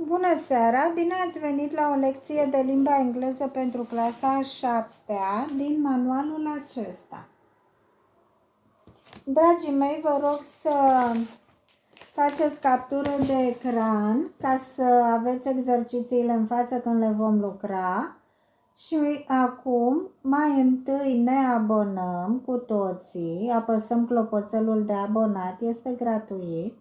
Bună seara! Bine ați venit la o lecție de limba engleză pentru clasa a 7-a din manualul acesta. Dragii mei, vă rog să faceți captură de ecran ca să aveți exercițiile în față când le vom lucra. Și acum, mai întâi ne abonăm cu toții, apăsăm clopoțelul de abonat, este gratuit.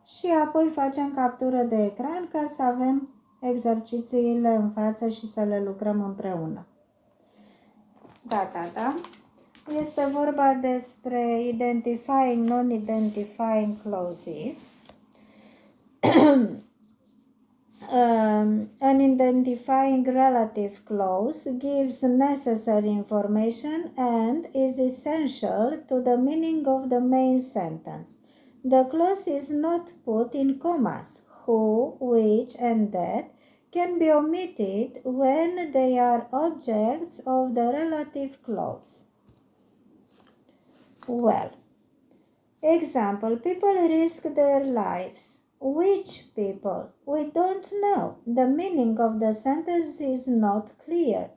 Și apoi facem captură de ecran ca să avem exercițiile în față și să le lucrăm împreună. Da. Este vorba despre identifying non-identifying clauses. An identifying relative clause gives necessary information and is essential to the meaning of the main sentence. The clause is not put in commas. Who, which, and that can be omitted when they are objects of the relative clause. Well, example, people risk their lives. Which people? We don't know. The meaning of the sentence is not clear.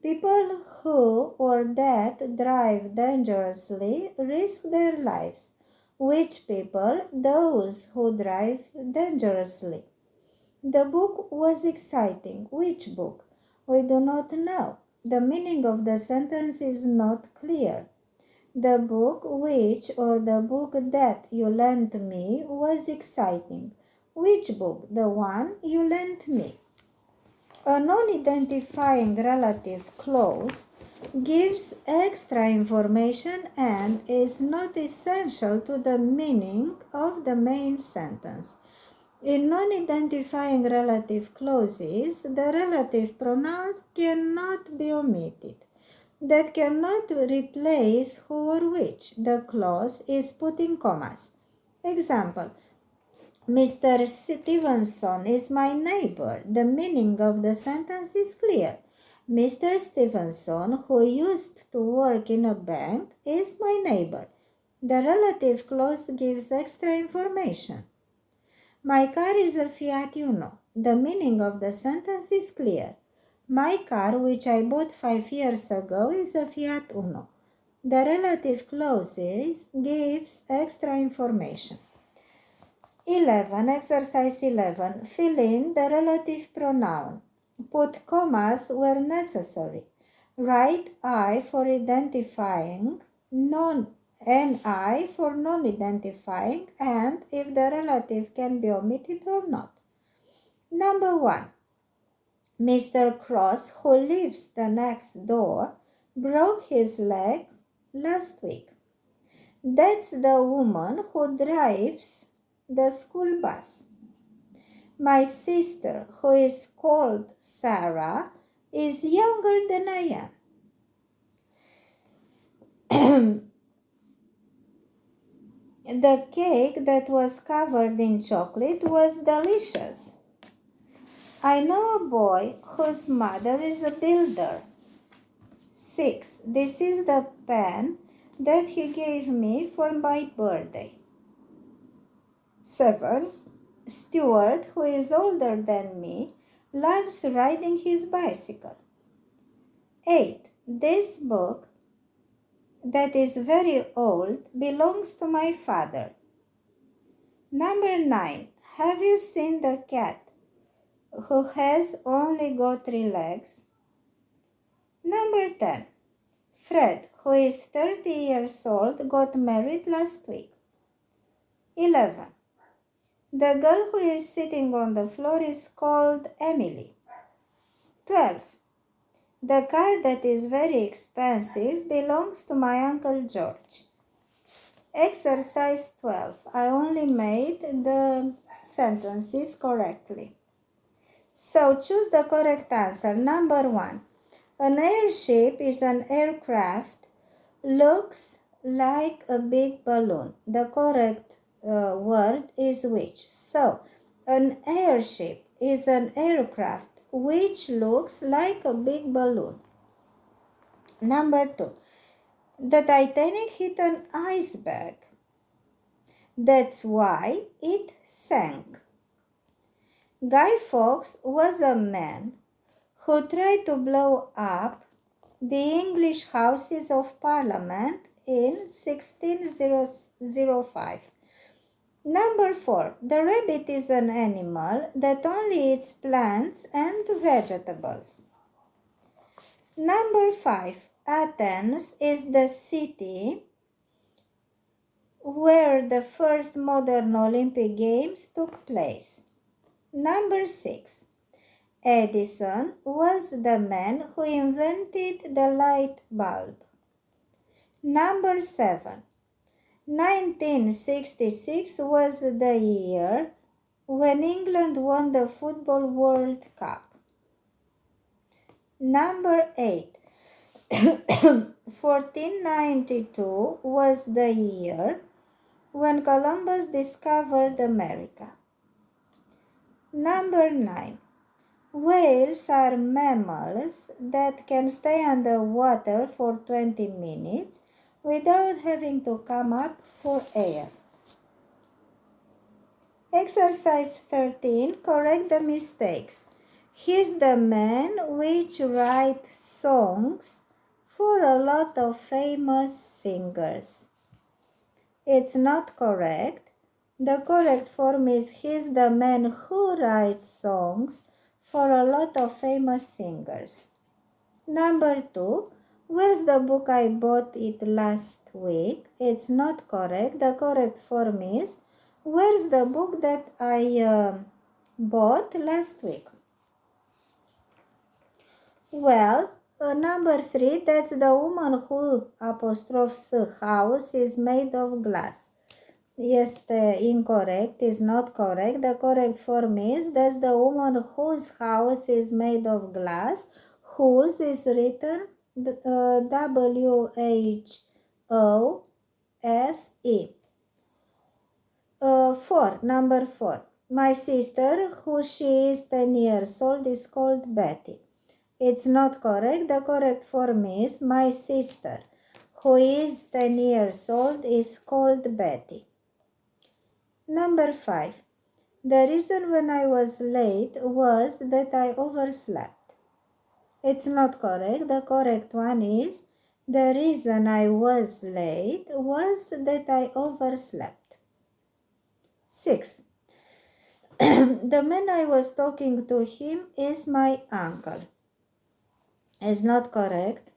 People who or that drive dangerously risk their lives. Which people? Those who drive dangerously. The book was exciting. Which book? We do not know. The meaning of the sentence is not clear. The book which or the book that you lent me was exciting. Which book? The one you lent me. A non-identifying relative clause gives extra information and is not essential to the meaning of the main sentence. In non-identifying relative clauses, the relative pronouns cannot be omitted. That cannot replace who or which. The clause is put in commas. Example, Mr. Stevenson is my neighbor. The meaning of the sentence is clear. Mr. Stevenson, who used to work in a bank, is my neighbor. The relative clause gives extra information. My car is a Fiat Uno. The meaning of the sentence is clear. My car, which I bought 5 years ago, is a Fiat Uno. The relative clauses gives extra information. 11. Exercise 11. Fill in the relative pronoun. Put commas where necessary. Write I for identifying, NI for non-identifying, and if the relative can be omitted or not. Number 1. Mr. Cross, who lives the next door, broke his legs last week. That's the woman who drives the school bus. My sister, who is called Sarah, is younger than I am. The cake that was covered in chocolate was delicious. I know a boy whose mother is a builder. 6. This is the pen that he gave me for my birthday. 7. Stuart, who is older than me, loves riding his bicycle. 8. This book that is very old belongs to my father. Number 9. Have you seen the cat who has only got 3 legs? Number 10. Fred, who is 30 years old, got married last week. 11. The girl who is sitting on the floor is called Emily. 12. The car that is very expensive belongs to my Uncle George. Exercise 12. I only made the sentences correctly. So choose the correct answer. Number 1. An airship is an aircraft, looks like a big balloon. The correct word is which. So, an airship is an aircraft which looks like a big balloon. Number 2. The Titanic hit an iceberg. That's why it sank. Guy Fawkes was a man who tried to blow up the English Houses of Parliament in 1605. Number 4. The rabbit is an animal that only eats plants and vegetables. Number 5. Athens is the city where the first modern Olympic Games took place. Number 6. Edison was the man who invented the light bulb. Number 7. 1966 was the year when England won the Football World Cup. Number 8. 1492 was the year when Columbus discovered America. Number 9. Whales are mammals that can stay underwater for 20 minutes without having to come up for air. Exercise 13. Correct the mistakes. He's the man which writes songs for a lot of famous singers. It's not correct. The correct form is he's the man who writes songs for a lot of famous singers. Number 2. Where's the book I bought it last week? It's not correct. The correct form is where's the book that I bought last week? Well, number 3, that's the woman who apostrophes house is made of glass. Este incorrect, is not correct. The correct form is that's the woman whose house is made of glass. Whose is written W-H-O-S-E. 4. Number 4. My sister, who she is 10 years old, is called Betty. It's not correct. The correct form is my sister, who is 10 years old, is called Betty. Number 5. The reason when I was late was that I overslept. It's not correct. The correct one is the reason I was late was that I overslept. 6. The man I was talking to him is my uncle. It's not correct.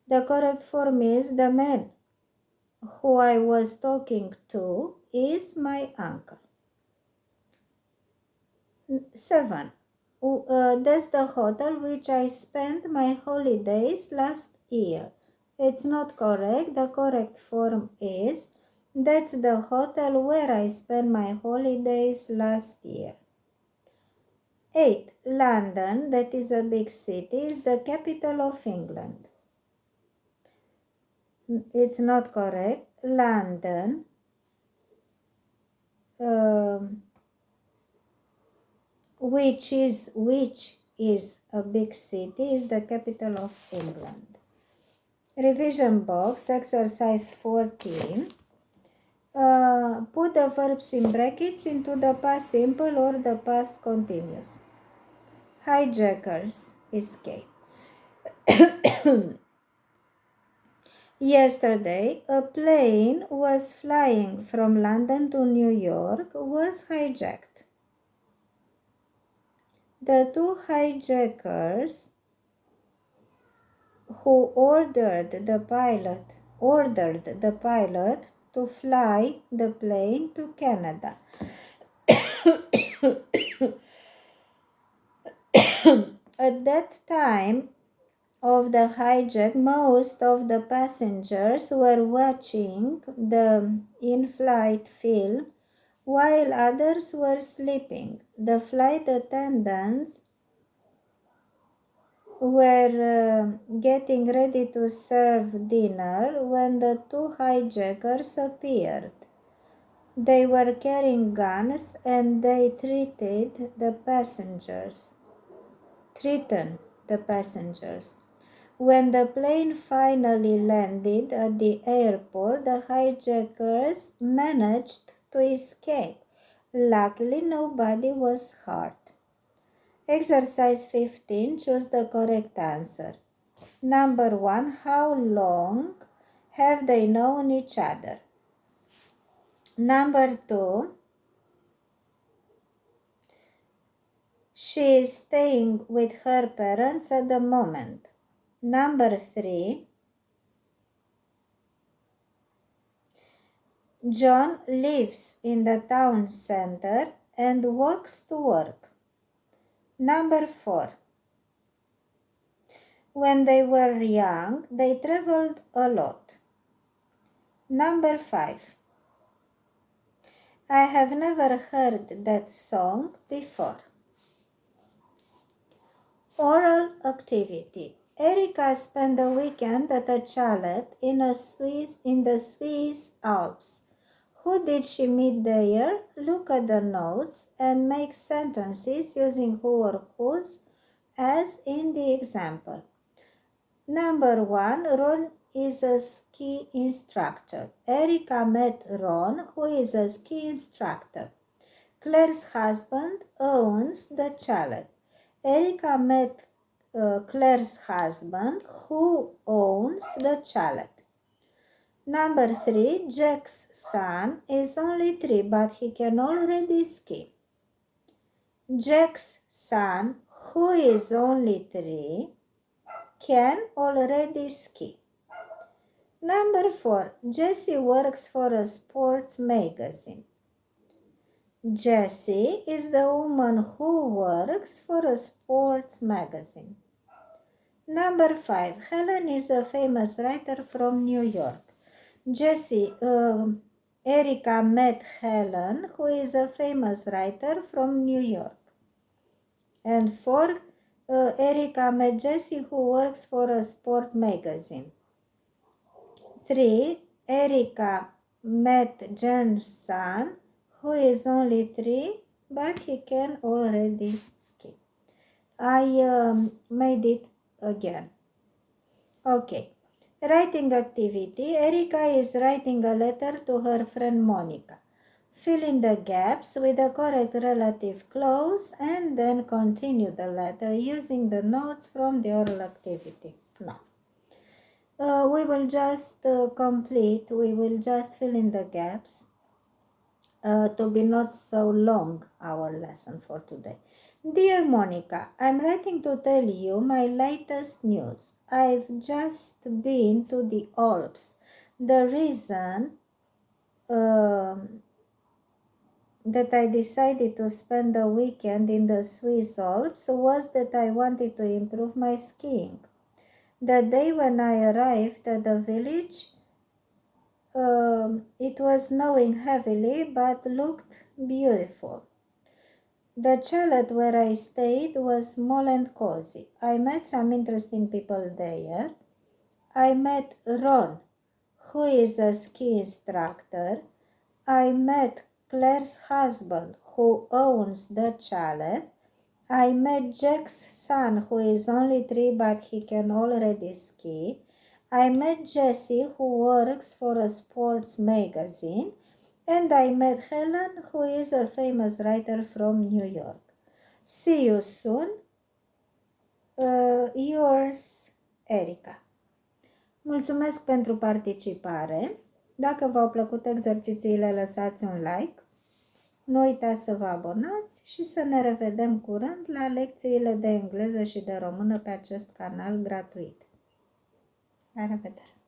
The correct form is the man who I was talking to is my uncle. 7. That's the hotel which I spent my holidays last year. It's not correct. The correct form is that's the hotel where I spent my holidays last year. 8. London, that is a big city, is the capital of England. It's not correct. London, which is a big city, is the capital of England. Revision box, exercise 14. Put the verbs in brackets into the past simple or the past continuous. Hijackers, escape. Yesterday, a plane was flying from London to New York was hijacked. The two hijackers who ordered the pilot to fly the plane to Canada. At that time of the hijack, most of the passengers were watching the in-flight film while others were sleeping. The flight attendants were getting ready to serve dinner when the two hijackers appeared. They were carrying guns and they threatened the passengers. When the plane finally landed at the airport, the hijackers managed to escape. Luckily, nobody was hurt. Exercise 15. Choose the correct answer. Number 1. How long have they known each other? Number 2. She is staying with her parents at the moment. Number 3. John lives in the town center and walks to work. Number 4. When they were young, they traveled a lot. Number 5. I have never heard that song before. Oral activity. Erika spent the weekend at a chalet in the Swiss Alps. Who did she meet there? Look at the notes and make sentences using who or whose as in the example. Number 1. Ron is a ski instructor. Erika met Ron, who is a ski instructor. Claire's husband owns the chalet. Erika met Claire's husband, who owns the chalet. Number 3. Jack's son is only 3, but he can already ski. Jack's son, who is only 3, can already ski. Number 4. Jessie works for a sports magazine. Jessie is the woman who works for a sports magazine. Number 5. Helen is a famous writer from New York. Erika met Helen, who is a famous writer from New York. And 4. Erika met Jessie, who works for a sport magazine. 3. Erika met Jen's son, who is only 3, but he can already ski. I made it again. Okay. Writing activity. Erika is writing a letter to her friend Monica. Fill in the gaps with the correct relative clause and then continue the letter using the notes from the oral activity. Now, we will just we will just fill in the gaps to be not so long our lesson for today. Dear Monica, I'm writing to tell you my latest news. I've just been to the Alps. The reason that I decided to spend the weekend in the Swiss Alps was that I wanted to improve my skiing. The day when I arrived at the village, it was snowing heavily but looked beautiful. The chalet where I stayed was small and cozy. I met some interesting people there. I met Ron, who is a ski instructor. I met Claire's husband, who owns the chalet. I met Jack's son, who is only 3, but he can already ski. I met Jessie, who works for a sports magazine. And I met Helen, who is a famous writer from New York. See you soon. Yours, Erika. Mulțumesc pentru participare. Dacă v-au plăcut exercițiile, lăsați un like. Nu uitați să vă abonați și să ne revedem curând la lecțiile de engleză și de română pe acest canal gratuit. La revedere!